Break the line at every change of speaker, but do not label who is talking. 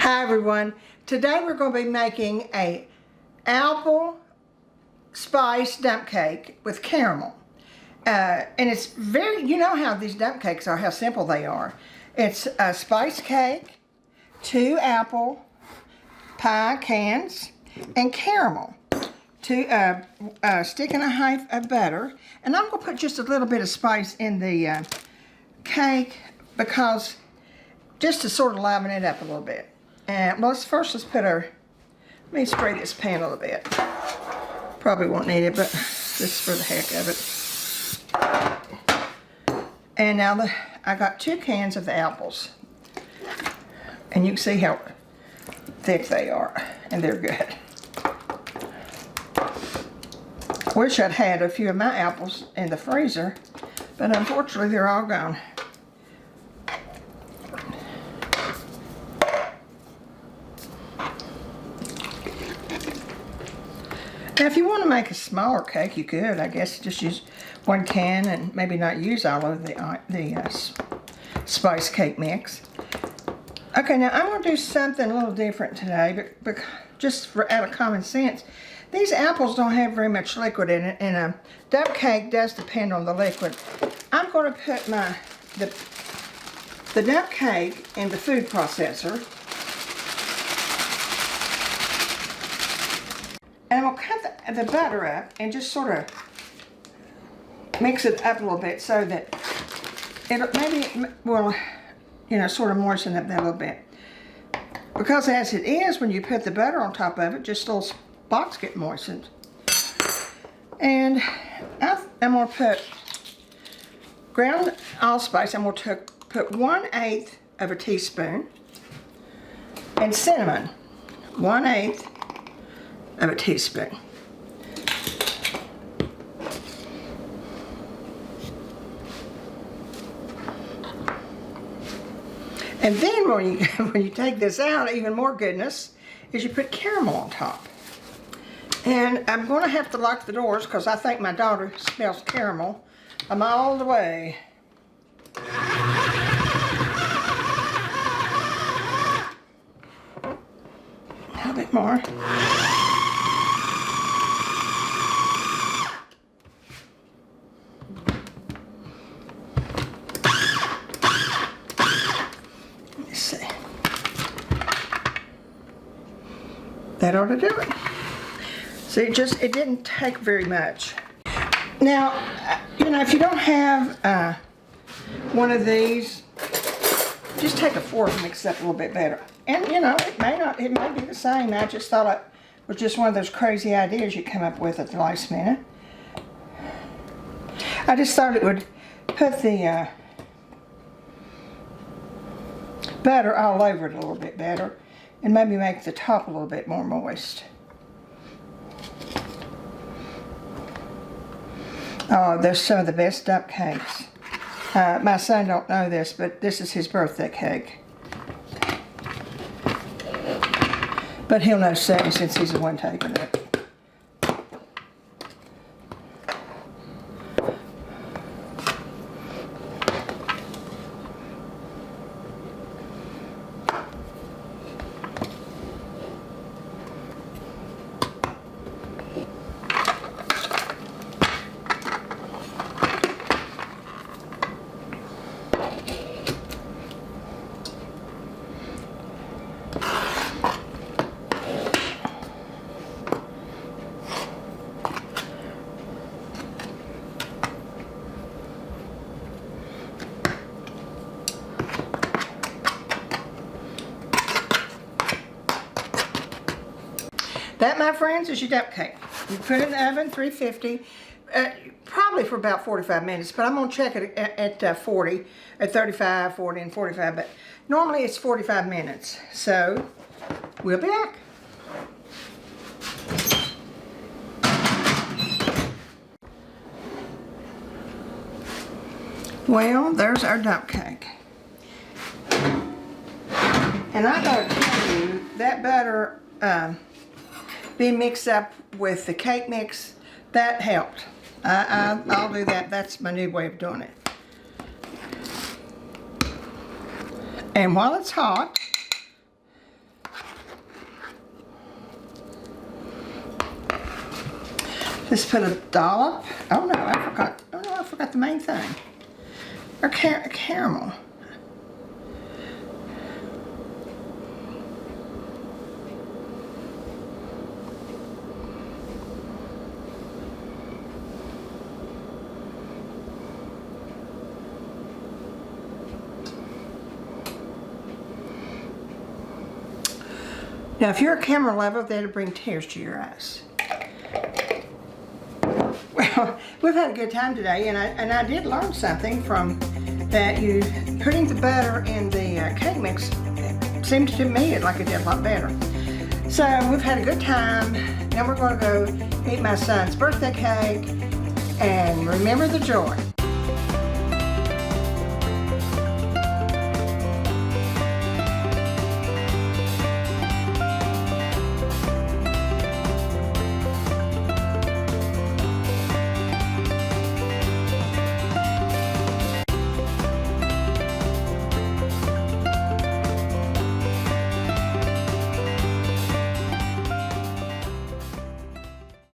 Hi everyone. Today we're going to be making a apple spice dump cake with caramel. And it's very, you know how these dump cakes are, how simple they are. It's a spice cake, 2 apple pie cans, and caramel. Stick and a half of butter. And I'm going to put just a little bit of spice in the cake because just to sort of liven it up a little bit. And well, let's put our, let me spray this pan a little bit. Probably won't need it, but just for the heck of it. And now I got 2 cans of the apples. And you can see how thick they are, and they're good. Wish I'd had a few of my apples in the freezer, but unfortunately they're all gone. Now, if you want to make a smaller cake, you could. I guess just use 1 can and maybe not use all of the spice cake mix. Okay, now I'm going to do something a little different today, but just out of common sense. These apples don't have very much liquid in it, and a dump cake does depend on the liquid. I'm going to put the dump cake in the food processor. And we'll cut the butter up and just sort of mix it up a little bit so that it maybe will, you know, sort of moisten up that a little bit. Because as it is, when you put the butter on top of it, just little spots get moistened. And I'm going to put ground allspice. I'm going to put 1/8 of a teaspoon. And cinnamon, 1/8 of a teaspoon. And then when you take this out, even more goodness, is you put caramel on top. And I'm going to have to lock the doors because I think my daughter smells caramel a mile away. A little bit more. That ought to do it. See, it didn't take very much. Now, you know, if you don't have one of these, just take a fork and mix it up a little bit better. And you know, it may be the same. I just thought it was just one of those crazy ideas you come up with at the last minute. I just thought it would put the butter all over it a little bit better. And maybe make the top a little bit more moist. Oh, they're some of the best dump cakes. My son don't know this, but this is his birthday cake. But he'll know soon since he's the one taking it. That, my friends, is your dump cake. You put it in the oven, 350, probably for about 45 minutes, but I'm going to check it at 40, at 35, 40, and 45, but normally it's 45 minutes. So, we'll be back. Well, there's our dump cake. And I got to tell you, that butter being mixed up with the cake mix, that helped. I'll do that. That's my new way of doing it. And while it's hot, Let's put a dollop. Oh no, I forgot. Oh no, I forgot the main thing. Or caramel. Now, if you're a camera lover, that'll bring tears to your eyes. Well, we've had a good time today, and I did learn something from that. You putting the butter in the cake mix seemed to me like it did a lot better. So we've had a good time. Now we're going to go eat my son's birthday cake, and remember the joy.